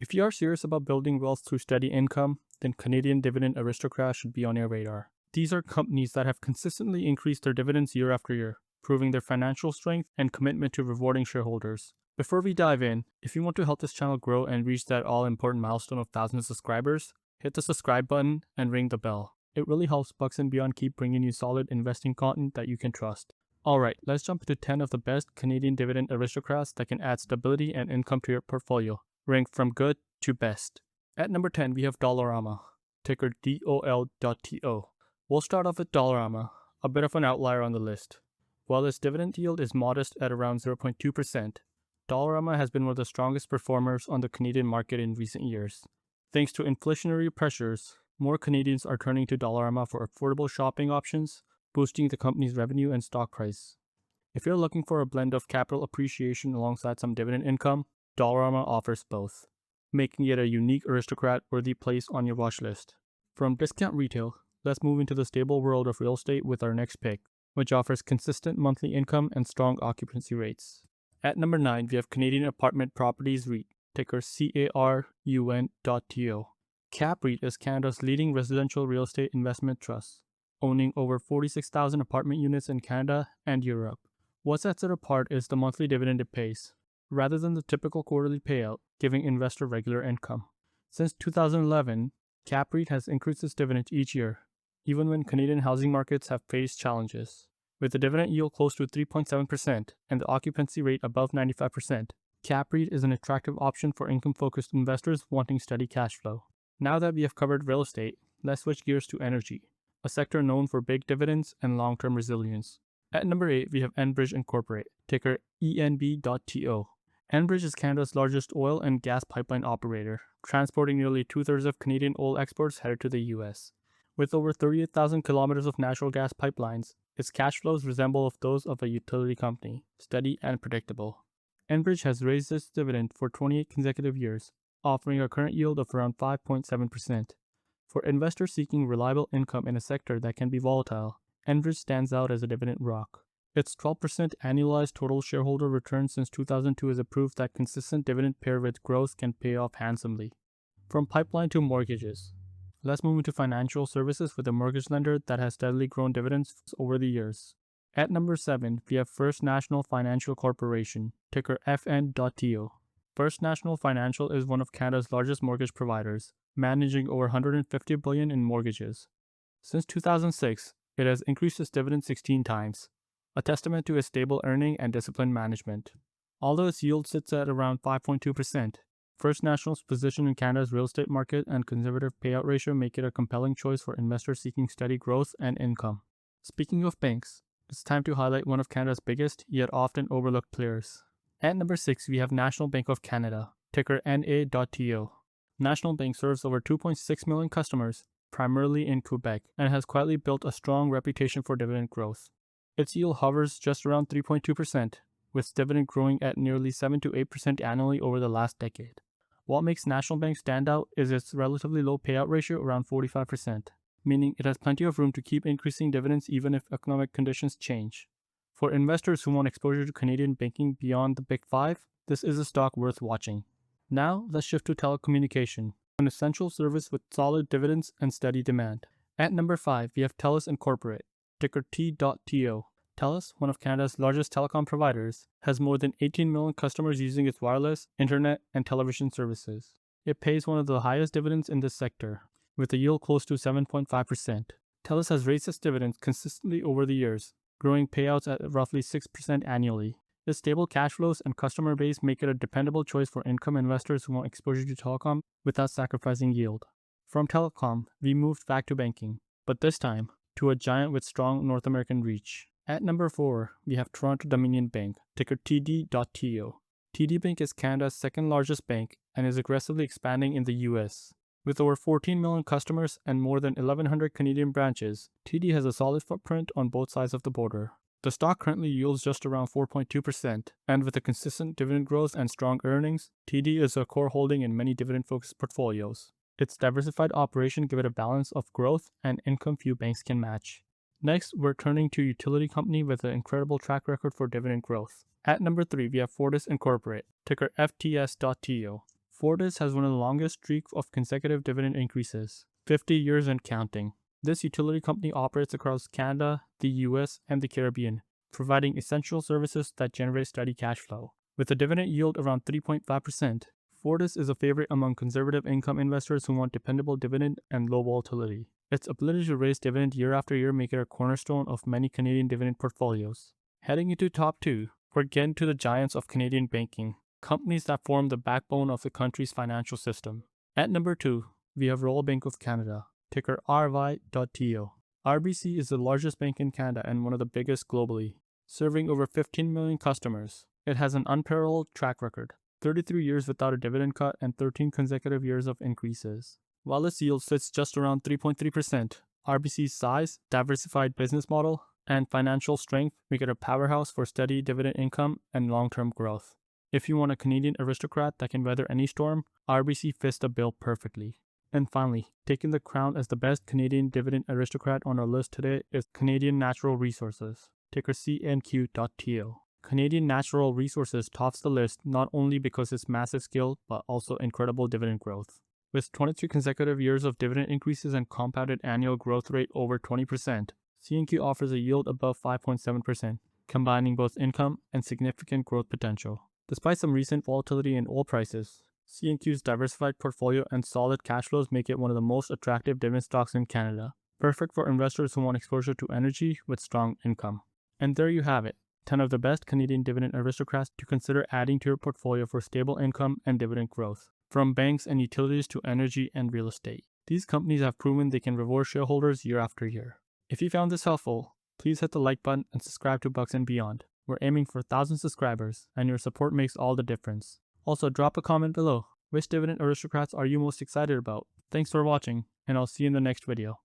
If you are serious about building wealth through steady income, then Canadian Dividend Aristocrats should be on your radar. These are companies that have consistently increased their dividends year after year, proving their financial strength and commitment to rewarding shareholders. Before we dive in, if you want to help this channel grow and reach that all-important milestone of 1,000 subscribers, hit the subscribe button and ring the bell. It really helps Bucks and Beyond keep bringing you solid investing content that you can trust. Alright, let's jump into 10 of the best Canadian Dividend Aristocrats that can add stability and income to your portfolio, ranked from good to best. At number 10, we have Dollarama, ticker DOL.TO. We'll start off with Dollarama, a bit of an outlier on the list. While its dividend yield is modest at around 0.2%, Dollarama has been one of the strongest performers on the Canadian market in recent years. Thanks to inflationary pressures, more Canadians are turning to Dollarama for affordable shopping options, boosting the company's revenue and stock price. If you're looking for a blend of capital appreciation alongside some dividend income, Dollarama offers both, making it a unique aristocrat-worthy place on your watch list. From discount retail, let's move into the stable world of real estate with our next pick, which offers consistent monthly income and strong occupancy rates. At number 9, we have Canadian Apartment Properties REIT, ticker CARUN.TO. CAP REIT is Canada's leading residential real estate investment trust, owning over 46,000 apartment units in Canada and Europe. What sets it apart is the monthly dividend it pays, rather than the typical quarterly payout, giving investor regular income. Since 2011, CAP REIT has increased its dividend each year, even when Canadian housing markets have faced challenges. With the dividend yield close to 3.7% and the occupancy rate above 95%, CAP REIT is an attractive option for income-focused investors wanting steady cash flow. Now that we have covered real estate, let's switch gears to energy, a sector known for big dividends and long-term resilience. At number 8, we have Enbridge Incorporate, ticker ENB.TO. Enbridge is Canada's largest oil and gas pipeline operator, transporting nearly 2/3 of Canadian oil exports headed to the US. With over 38,000 kilometers of natural gas pipelines, its cash flows resemble those of a utility company, steady and predictable. Enbridge has raised its dividend for 28 consecutive years, offering a current yield of around 5.7%. For investors seeking reliable income in a sector that can be volatile, Enbridge stands out as a dividend rock. Its 12% annualized total shareholder return since 2002 is a proof that consistent dividend paired with growth can pay off handsomely. From pipeline to mortgages, let's move into financial services with a mortgage lender that has steadily grown dividends over the years. At number 7, we have First National Financial Corporation, ticker FN.TO. First National Financial is one of Canada's largest mortgage providers, managing over $150 billion in mortgages. Since 2006, it has increased its dividend 16 times, a testament to its stable earning and disciplined management. Although its yield sits at around 5.2%, First National's position in Canada's real estate market and conservative payout ratio make it a compelling choice for investors seeking steady growth and income. Speaking of banks, it's time to highlight one of Canada's biggest yet often overlooked players. At number 6, we have National Bank of Canada, ticker NA.TO. National Bank serves over 2.6 million customers, primarily in Quebec, and has quietly built a strong reputation for dividend growth. Its yield hovers just around 3.2%, with dividend growing at nearly 7 to 8% annually over the last decade. What makes National Bank stand out is its relatively low payout ratio, around 45%, meaning it has plenty of room to keep increasing dividends even if economic conditions change. For investors who want exposure to Canadian banking beyond the Big Five, this is a stock worth watching. Now, let's shift to telecommunication, an essential service with solid dividends and steady demand. At number 5, we have TELUS Incorporate, ticker T.TO. TELUS, one of Canada's largest telecom providers, has more than 18 million customers using its wireless, internet, and television services. It pays one of the highest dividends in this sector, with a yield close to 7.5%. TELUS has raised its dividends consistently over the years, growing payouts at roughly 6% annually. Its stable cash flows and customer base make it a dependable choice for income investors who want exposure to telecom without sacrificing yield. From telecom, we moved back to banking, but this time to a giant with strong North American reach. At number 4, we have Toronto Dominion Bank, ticker TD.TO. TD Bank is Canada's second largest bank and is aggressively expanding in the US. With over 14 million customers and more than 1,100 Canadian branches, TD has a solid footprint on both sides of the border. The stock currently yields just around 4.2%, and with a consistent dividend growth and strong earnings, TD is a core holding in many dividend-focused portfolios. Its diversified operation gives it a balance of growth and income few banks can match. Next, we're turning to a utility company with an incredible track record for dividend growth. At number 3, we have Fortis Incorporate, ticker FTS.TO. Fortis has one of the longest streaks of consecutive dividend increases, 50 years and counting. This utility company operates across Canada, the US, and the Caribbean, providing essential services that generate steady cash flow. With a dividend yield around 3.5%, Fortis is a favorite among conservative income investors who want dependable dividend and low volatility. Its ability to raise dividend year after year make it a cornerstone of many Canadian dividend portfolios. Heading into top 2, we're getting to the giants of Canadian banking, companies that form the backbone of the country's financial system. At number 2, we have Royal Bank of Canada, ticker RY.TO. RBC is the largest bank in Canada and one of the biggest globally, serving over 15 million customers. It has an unparalleled track record, 33 years without a dividend cut and 13 consecutive years of increases. While its yield sits just around 3.3%, RBC's size, diversified business model, and financial strength make it a powerhouse for steady dividend income and long-term growth. If you want a Canadian aristocrat that can weather any storm, RBC fits the bill perfectly. And finally, taking the crown as the best Canadian dividend aristocrat on our list today is Canadian Natural Resources, ticker CNQ.TO. Canadian Natural Resources tops the list not only because its massive scale, but also incredible dividend growth. With 23 consecutive years of dividend increases and compounded annual growth rate over 20%, CNQ offers a yield above 5.7%, combining both income and significant growth potential. Despite some recent volatility in oil prices, CNQ's diversified portfolio and solid cash flows make it one of the most attractive dividend stocks in Canada, perfect for investors who want exposure to energy with strong income. And there you have it, 10 of the best Canadian dividend aristocrats to consider adding to your portfolio for stable income and dividend growth. From banks and utilities to energy and real estate, these companies have proven they can reward shareholders year after year. If you found this helpful, please hit the like button and subscribe to Bucks and Beyond. We're aiming for 1,000 subscribers, and your support makes all the difference. Also, drop a comment below. Which dividend aristocrats are you most excited about? Thanks for watching, and I'll see you in the next video.